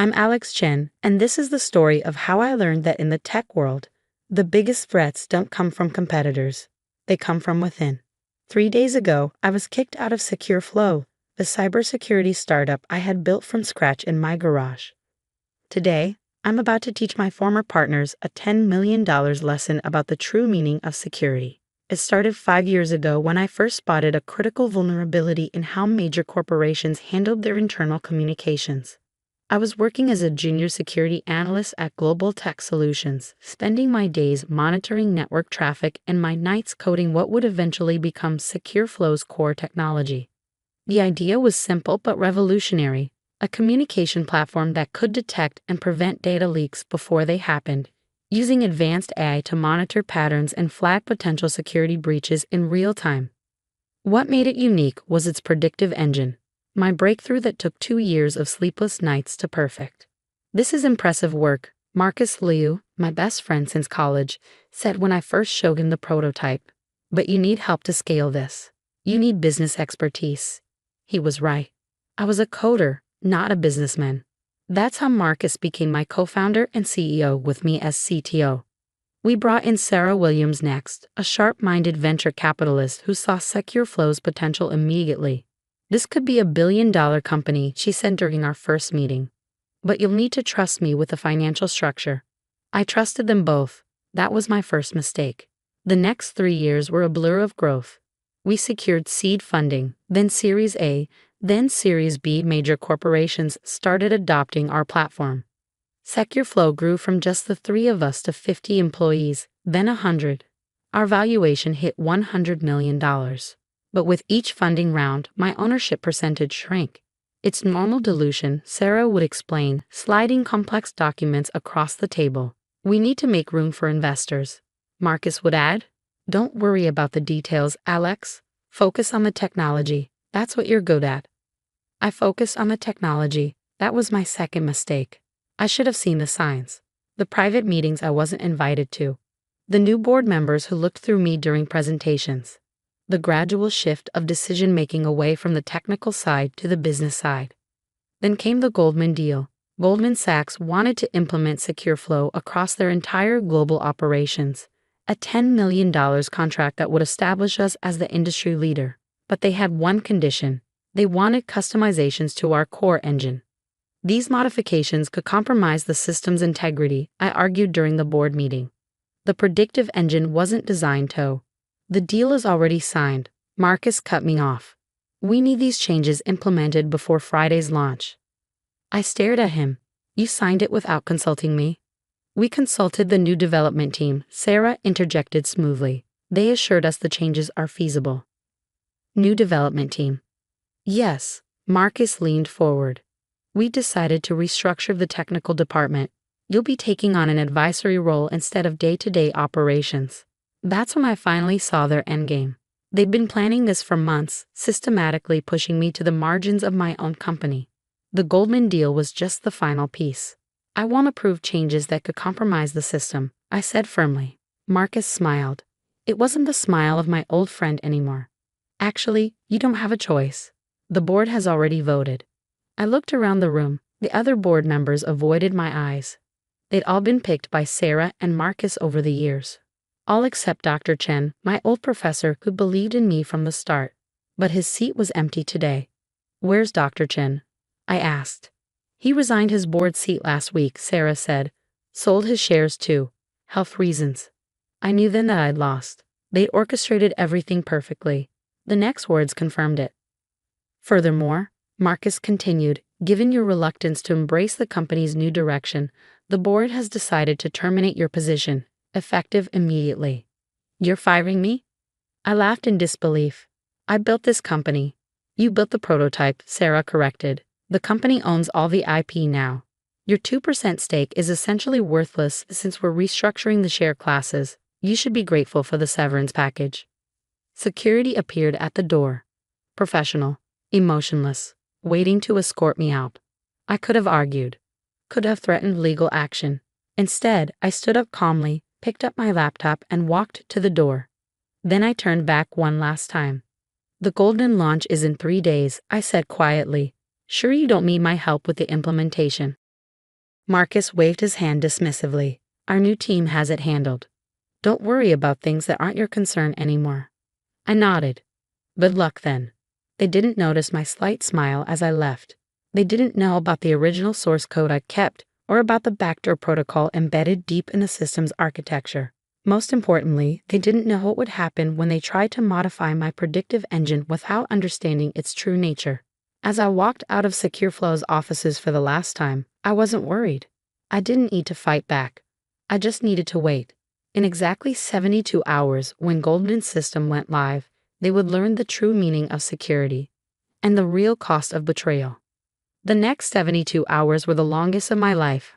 I'm Alex Chen, and this is the story of how I learned that in the tech world, the biggest threats don't come from competitors. They come from within. 3 days ago, I was kicked out of Secure Flow, the cybersecurity startup I had built from scratch in my garage. Today, I'm about to teach my former partners a $10 million lesson about the true meaning of security. It started 5 years ago when I first spotted a critical vulnerability in how major corporations handled their internal communications. I was working as a junior security analyst at Global Tech Solutions, spending my days monitoring network traffic and my nights coding what would eventually become Secure Flow's core technology. The idea was simple but revolutionary: a communication platform that could detect and prevent data leaks before they happened, using advanced AI to monitor patterns and flag potential security breaches in real time. What made it unique was its predictive engine. My breakthrough that took 2 years of sleepless nights to perfect. "This is impressive work," Marcus Liu, my best friend since college, said when I first showed him the prototype. "But you need help to scale this. You need business expertise." He was right. I was a coder, not a businessman. That's how Marcus became my co-founder and CEO with me as CTO. We brought in Sarah Williams next, a sharp-minded venture capitalist who saw Secure Flow's potential immediately. "This could be $1 billion company," she said during our first meeting. "But you'll need to trust me with the financial structure." I trusted them both. That was my first mistake. The next 3 years were a blur of growth. We secured seed funding, then Series A, then Series B. Major corporations started adopting our platform. Secure Flow grew from just the three of us to 50 employees, then 100. Our valuation hit $100 million. But with each funding round, my ownership percentage shrank. "It's normal dilution," Sarah would explain, sliding complex documents across the table. "We need to make room for investors." Marcus would add, "Don't worry about the details, Alex. Focus on the technology. That's what you're good at." I focused on the technology. That was my second mistake. I should have seen the signs. The private meetings I wasn't invited to. The new board members who looked through me during presentations. The gradual shift of decision-making away from the technical side to the business side. Then came the Goldman deal. Goldman Sachs wanted to implement Secure Flow across their entire global operations, a $10 million contract that would establish us as the industry leader. But they had one condition. They wanted customizations to our core engine. These modifications could compromise the system's integrity, I argued during the board meeting. The predictive engine wasn't designed to. "The deal is already signed," Marcus cut me off. "We need these changes implemented before Friday's launch." I stared at him. "You signed it without consulting me?" "We consulted the new development team," Sarah interjected smoothly. "They assured us the changes are feasible." New development team. Yes, Marcus leaned forward. "We decided to restructure the technical department. You'll be taking on an advisory role instead of day-to-day operations." That's when I finally saw their endgame. They'd been planning this for months, systematically pushing me to the margins of my own company. The Goldman deal was just the final piece. "I won't approve changes that could compromise the system," I said firmly. Marcus smiled. It wasn't the smile of my old friend anymore. "Actually, you don't have a choice. The board has already voted." I looked around the room. The other board members avoided my eyes. They'd all been picked by Sarah and Marcus over the years. All except Dr. Chen, my old professor who believed in me from the start. But his seat was empty today. "Where's Dr. Chen?" I asked. "He resigned his board seat last week," Sarah said. "Sold his shares too. Health reasons." I knew then that I'd lost. They'd orchestrated everything perfectly. The next words confirmed it. "Furthermore," Marcus continued, "given your reluctance to embrace the company's new direction, the board has decided to terminate your position, effective immediately." "You're firing me?" I laughed in disbelief. "I built this company." "You built the prototype," Sarah corrected. "The company owns all the IP now. Your 2% stake is essentially worthless since we're restructuring the share classes. You should be grateful for the severance package." Security appeared at the door. Professional, emotionless, waiting to escort me out. I could have argued. Could have threatened legal action. Instead, I stood up calmly, picked up my laptop and walked to the door. Then I turned back one last time. "The Golden launch is in 3 days," I said quietly. "Sure you don't need my help with the implementation?" Marcus waved his hand dismissively. Our new team has it handled. Don't worry about things that aren't your concern anymore. I nodded. Good luck then. They didn't notice my slight smile as I left. They didn't know about the original source code I kept or about the backdoor protocol embedded deep in the system's architecture. Most importantly, they didn't know what would happen when they tried to modify my predictive engine without understanding its true nature. As I walked out of SecureFlow's offices for the last time, I wasn't worried. I didn't need to fight back. I just needed to wait. In exactly 72 hours, when Goldman's system went live, they would learn the true meaning of security and the real cost of betrayal. The next 72 hours were the longest of my life.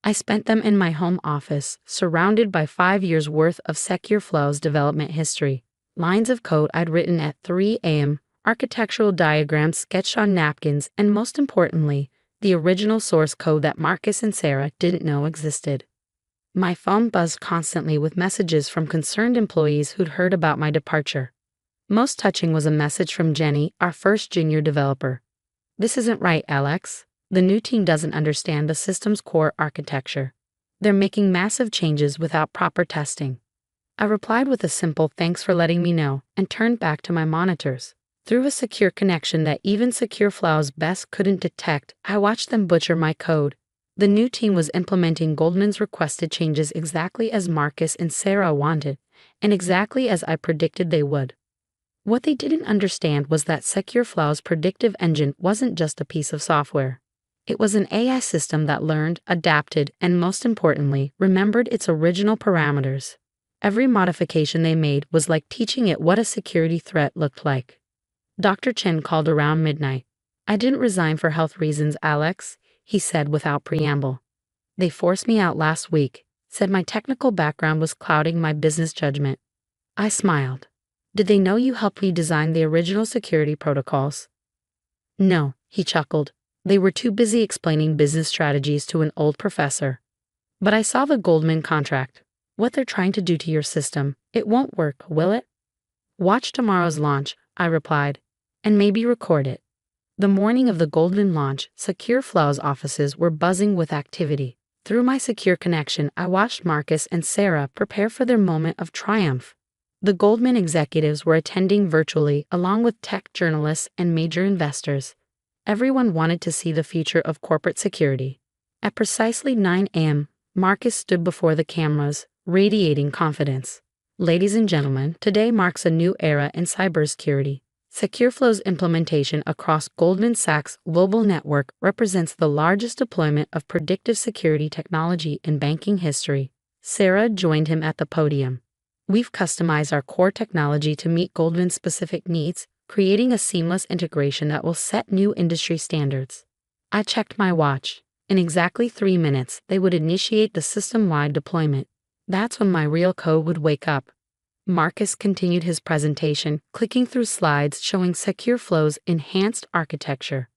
I spent them in my home office, surrounded by 5 years' worth of SecureFlow's development history, lines of code I'd written at 3 a.m., architectural diagrams sketched on napkins, and most importantly, the original source code that Marcus and Sarah didn't know existed. My phone buzzed constantly with messages from concerned employees who'd heard about my departure. Most touching was a message from Jenny, our first junior developer. This isn't right, Alex. The new team doesn't understand the system's core architecture. They're making massive changes without proper testing. I replied with a simple thanks for letting me know and turned back to my monitors. Through a secure connection that even SecureFlow's best couldn't detect, I watched them butcher my code. The new team was implementing Goldman's requested changes exactly as Marcus and Sarah wanted, and exactly as I predicted they would. What they didn't understand was that SecureFlow's predictive engine wasn't just a piece of software. It was an AI system that learned, adapted, and most importantly, remembered its original parameters. Every modification they made was like teaching it what a security threat looked like. Dr. Chen called around midnight. I didn't resign for health reasons, Alex, he said without preamble. They forced me out last week, said my technical background was clouding my business judgment. I smiled. Did they know you helped me design the original security protocols? No, he chuckled. They were too busy explaining business strategies to an old professor. But I saw the Goldman contract. What they're trying to do to your system, it won't work, will it? Watch tomorrow's launch, I replied, and maybe record it. The morning of the Goldman launch, SecureFlow's offices were buzzing with activity. Through my secure connection, I watched Marcus and Sarah prepare for their moment of triumph. The Goldman executives were attending virtually, along with tech journalists and major investors. Everyone wanted to see the future of corporate security. At precisely 9 a.m., Marcus stood before the cameras, radiating confidence. Ladies and gentlemen, today marks a new era in cybersecurity. SecureFlow's implementation across Goldman Sachs' global network represents the largest deployment of predictive security technology in banking history. Sarah joined him at the podium. We've customized our core technology to meet Goldman's specific needs, creating a seamless integration that will set new industry standards. I checked my watch. In exactly 3 minutes, they would initiate the system-wide deployment. That's when my real code would wake up. Marcus continued his presentation, clicking through slides showing SecureFlow's enhanced architecture.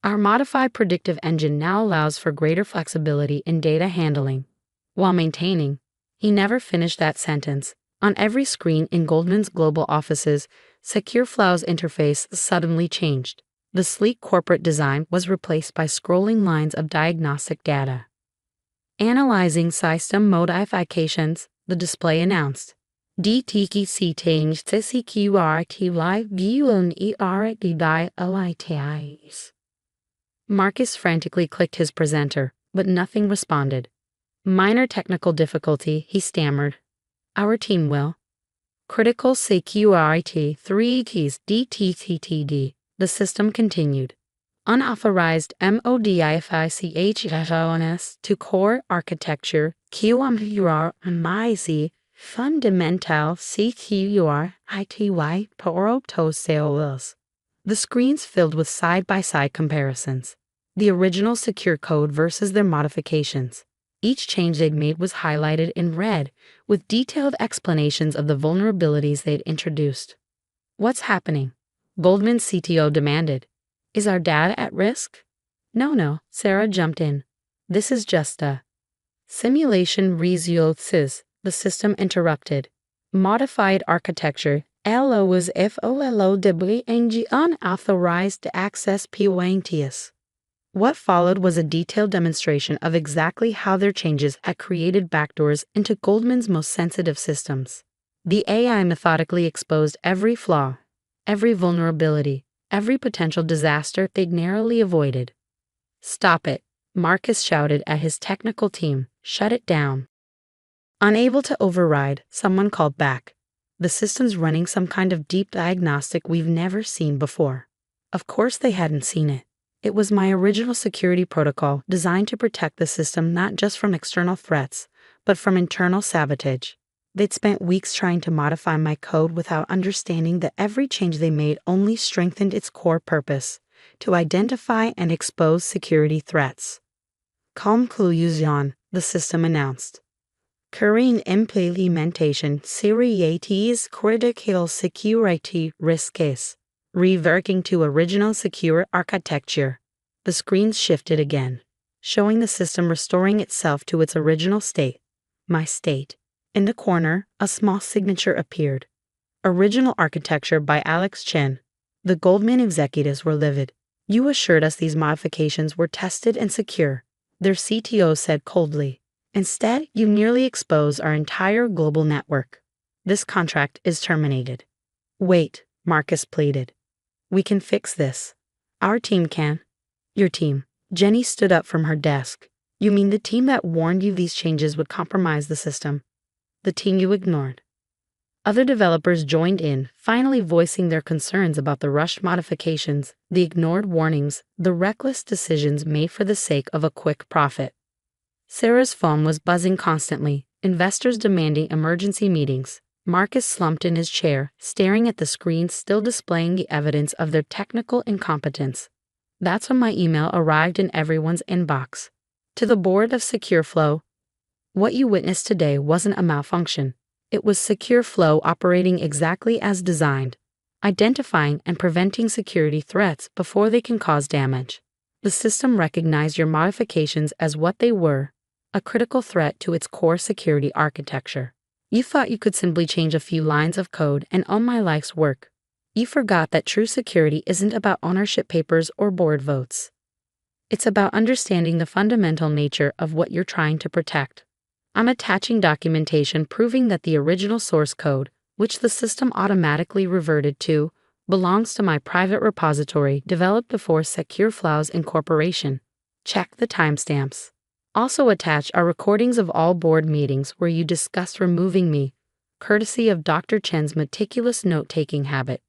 Our modified predictive engine now allows for greater flexibility in data handling, while maintaining. He never finished that sentence. On every screen in Goldman's global offices, SecureFlow's interface suddenly changed. The sleek corporate design was replaced by scrolling lines of diagnostic data. Analyzing system modifications, the display announced. DTKC changed to CQRTY VUNERDILITIs. Marcus frantically clicked his presenter, but nothing responded. Minor technical difficulty, he stammered. Our team will. Critical CQRT 3 keys DTTTD. The system continued. Unauthorized MODIFICHONS to core architecture QMUR fundamental CQRITY protocols. The screens filled with side-by-side comparisons. The original secure code versus their modifications. Each change they'd made was highlighted in red, with detailed explanations of the vulnerabilities they'd introduced. What's happening? Goldman's CTO demanded. Is our data at risk? No, Sarah jumped in. This is just a simulation results. The system interrupted. Modified architecture. LO was FOLOWNG unauthorized access points. What followed was a detailed demonstration of exactly how their changes had created backdoors into Goldman's most sensitive systems. The AI methodically exposed every flaw, every vulnerability, every potential disaster they'd narrowly avoided. "Stop it," Marcus shouted at his technical team. "Shut it down." Unable to override, someone called back. "The system's running some kind of deep diagnostic we've never seen before." Of course they hadn't seen it. It was my original security protocol designed to protect the system not just from external threats, but from internal sabotage. They'd spent weeks trying to modify my code without understanding that every change they made only strengthened its core purpose: to identify and expose security threats. Conclusion, the system announced. Current implementation serious critical security risks. Reverting to original secure architecture. The screens shifted again, showing the system restoring itself to its original state. My state. In the corner, a small signature appeared. Original architecture by Alex Chen. The Goldman executives were livid. "You assured us these modifications were tested and secure," their CTO said coldly. "Instead, you nearly exposed our entire global network. This contract is terminated." "Wait," Marcus pleaded. "We can fix this. Our team can." "Your team." Jenny stood up from her desk. "You mean the team that warned you these changes would compromise the system? The team you ignored?" Other developers joined in, finally voicing their concerns about the rushed modifications, the ignored warnings, the reckless decisions made for the sake of a quick profit. Sarah's phone was buzzing constantly, investors demanding emergency meetings. Marcus slumped in his chair, staring at the screen still displaying the evidence of their technical incompetence. That's when my email arrived in everyone's inbox. To the board of SecureFlow. What you witnessed today wasn't a malfunction. It was SecureFlow operating exactly as designed, identifying and preventing security threats before they can cause damage. The system recognized your modifications as what they were: a critical threat to its core security architecture. You thought you could simply change a few lines of code and own my life's work. You forgot that true security isn't about ownership papers or board votes. It's about understanding the fundamental nature of what you're trying to protect. I'm attaching documentation proving that the original source code, which the system automatically reverted to, belongs to my private repository developed before SecureFlow's incorporation. Check the timestamps. Also attached are recordings of all board meetings where you discussed removing me, courtesy of Dr. Chen's meticulous note-taking habit.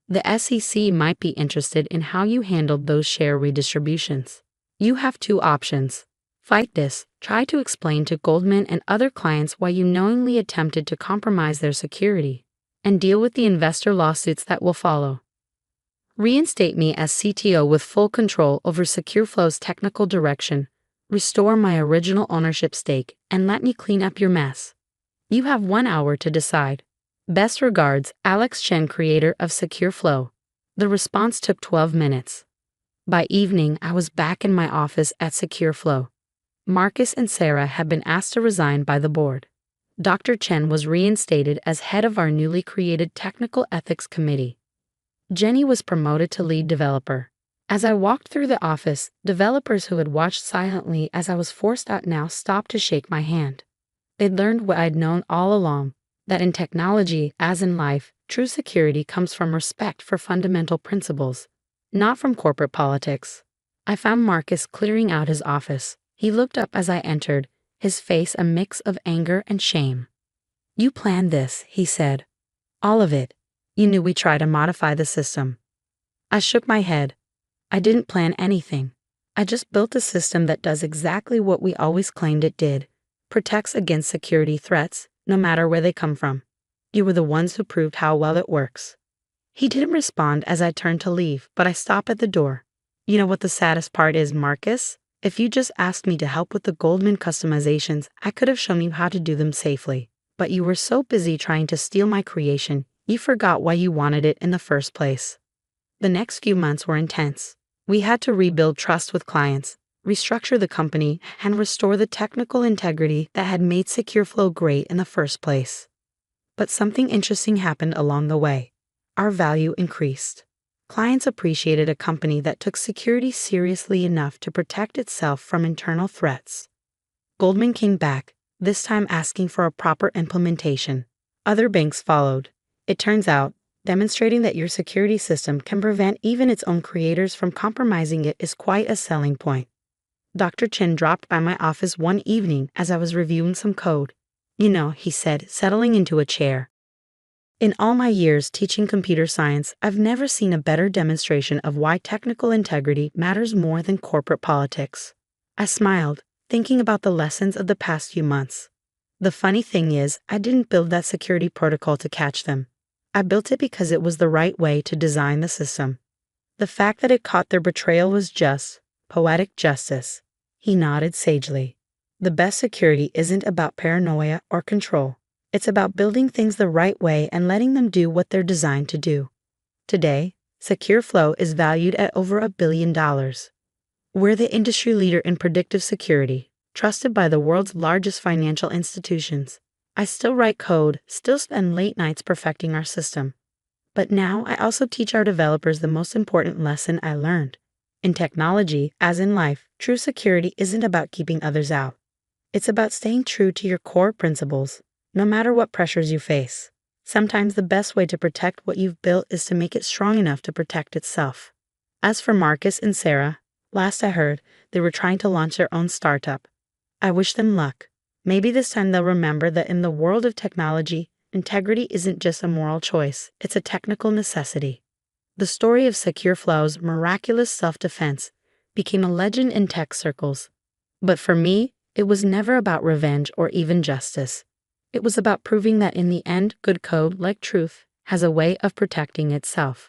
The SEC might be interested in how you handled those share redistributions. You have two options. Fight this, try to explain to Goldman and other clients why you knowingly attempted to compromise their security, and deal with the investor lawsuits that will follow. Reinstate me as CTO with full control over SecureFlow's technical direction. Restore my original ownership stake, and let me clean up your mess. You have 1 hour to decide. Best regards, Alex Chen, creator of SecureFlow. The response took 12 minutes. By evening, I was back in my office at SecureFlow. Marcus and Sarah had been asked to resign by the board. Dr. Chen was reinstated as head of our newly created Technical Ethics Committee. Jenny was promoted to lead developer. As I walked through the office, developers who had watched silently as I was forced out now stopped to shake my hand. They'd learned what I'd known all along, that in technology, as in life, true security comes from respect for fundamental principles, not from corporate politics. I found Marcus clearing out his office. He looked up as I entered, his face a mix of anger and shame. "You planned this," he said. "All of it. You knew we'd try to modify the system." I shook my head. "I didn't plan anything. I just built a system that does exactly what we always claimed it did: protects against security threats, no matter where they come from. You were the ones who proved how well it works." He didn't respond as I turned to leave, but I stopped at the door. "You know what the saddest part is, Marcus? If you just asked me to help with the Goldman customizations, I could have shown you how to do them safely. But you were so busy trying to steal my creation, you forgot why you wanted it in the first place." The next few months were intense. We had to rebuild trust with clients, restructure the company, and restore the technical integrity that had made SecureFlow great in the first place. But something interesting happened along the way. Our value increased. Clients appreciated a company that took security seriously enough to protect itself from internal threats. Goldman came back, this time asking for a proper implementation. Other banks followed. It turns out, demonstrating that your security system can prevent even its own creators from compromising it is quite a selling point. Dr. Chin dropped by my office one evening as I was reviewing some code. "You know," he said, settling into a chair. "In all my years teaching computer science, I've never seen a better demonstration of why technical integrity matters more than corporate politics." I smiled, thinking about the lessons of the past few months. The funny thing is, I didn't build that security protocol to catch them. I built it because it was the right way to design the system. The fact that it caught their betrayal was just poetic justice. He nodded sagely. The best security isn't about paranoia or control. It's about building things the right way and letting them do what they're designed to do. Today, Secure Flow is valued at over $1 billion. We're the industry leader in predictive security, trusted by the world's largest financial institutions. I still write code, still spend late nights perfecting our system. But now I also teach our developers the most important lesson I learned. In technology, as in life, true security isn't about keeping others out. It's about staying true to your core principles, no matter what pressures you face. Sometimes the best way to protect what you've built is to make it strong enough to protect itself. As for Marcus and Sarah, last I heard, they were trying to launch their own startup. I wish them luck. Maybe this time they'll remember that in the world of technology, integrity isn't just a moral choice, it's a technical necessity. The story of Secure Flow's miraculous self-defense became a legend in tech circles. But for me, it was never about revenge or even justice. It was about proving that in the end, good code, like truth, has a way of protecting itself.